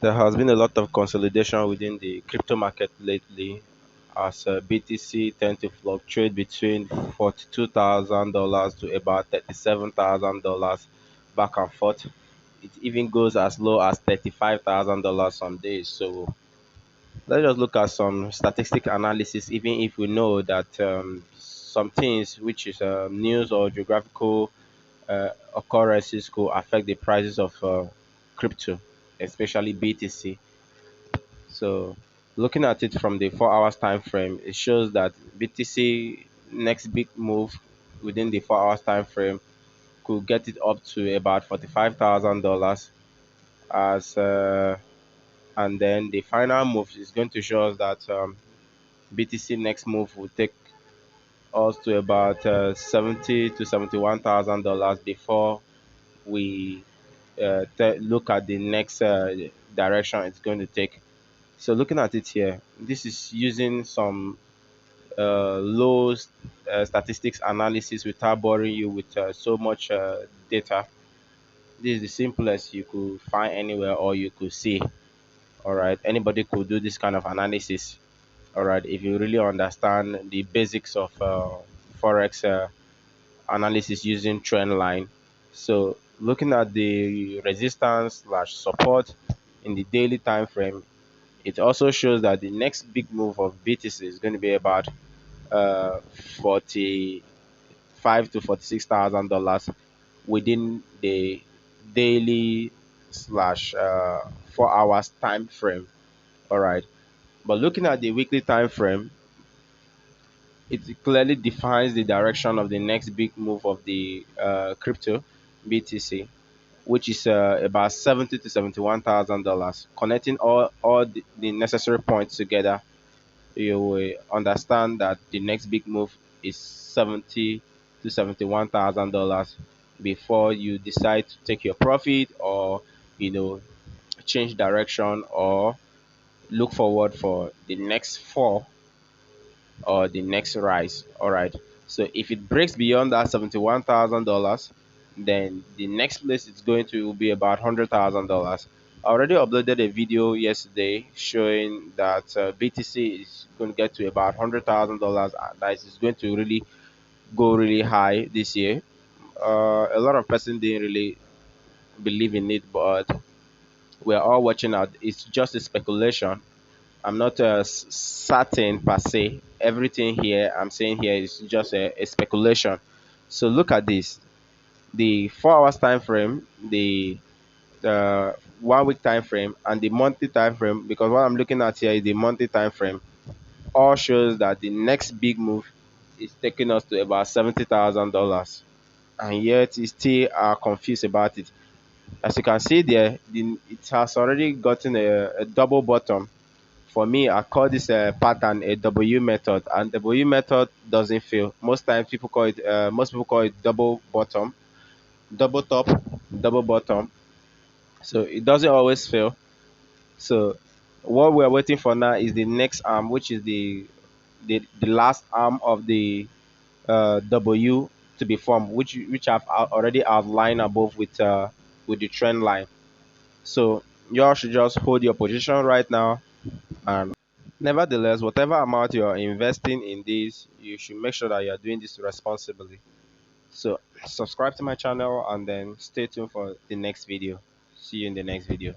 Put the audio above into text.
There has been a lot of consolidation within the crypto market lately, as BTC tend to fluctuate between $42,000 to about $37,000 back and forth. It even goes as low as $35,000 some days. So let's just look at some statistic analysis, even if we know that some things, which is news or geographical occurrences, could affect the prices of crypto, especially BTC. So looking at it from the 4 hours time frame, it shows that BTC next big move within the 4 hours time frame could get it up to about $45,000 as and then the final move is going to show us that BTC next move will take us to about 70 to $71,000 before we look at the next direction it's going to take. So looking at it here, this is using some low statistics analysis without boring you with so much data. This is the simplest you could find anywhere or you could see. All right, anybody could do this kind of analysis. All right, if you really understand the basics of forex analysis using trend line. So looking at the resistance slash support in the daily time frame, it also shows that the next big move of BTC is going to be about 45 to $46,000 within the daily slash 4 hours time frame. All right, but looking at the weekly time frame, it clearly defines the direction of the next big move of the crypto BTC, which is about 70 to $71,000. Connecting all the necessary points together, you will understand that the next big move is 70 to $71,000 before you decide to take your profit or you know change direction or look forward for the next fall or the next rise. All right. So if it breaks beyond that $71,000, then the next place it's going to will be about $100,000. I already uploaded a video yesterday showing that BTC is going to get to about $100,000. That is going to really go really high this year. A lot of person didn't really believe in it, but we're all watching out. It's just a speculation. I'm not certain per se. Everything here I'm saying here is just a speculation. So look at this: the 4 hours time frame, the 1 week time frame, and the monthly time frame. Because what I'm looking at here is the monthly time frame. All shows that the next big move is taking us to about $70,000, and yet we still are confused about it. As you can see there, it has already gotten a double bottom. For me, I call this pattern a W method, and W method doesn't fail. Most people call it double bottom, double top, double bottom. So it doesn't always fail. So what we're waiting for now is the next arm, which is the last arm of the W to be formed, which I've already outlined above with the trend line. So y'all should just hold your position right now. And nevertheless, whatever amount you're investing in this, you should make sure that you're doing this responsibly. So subscribe to my channel and then stay tuned for the next video. See you in the next video.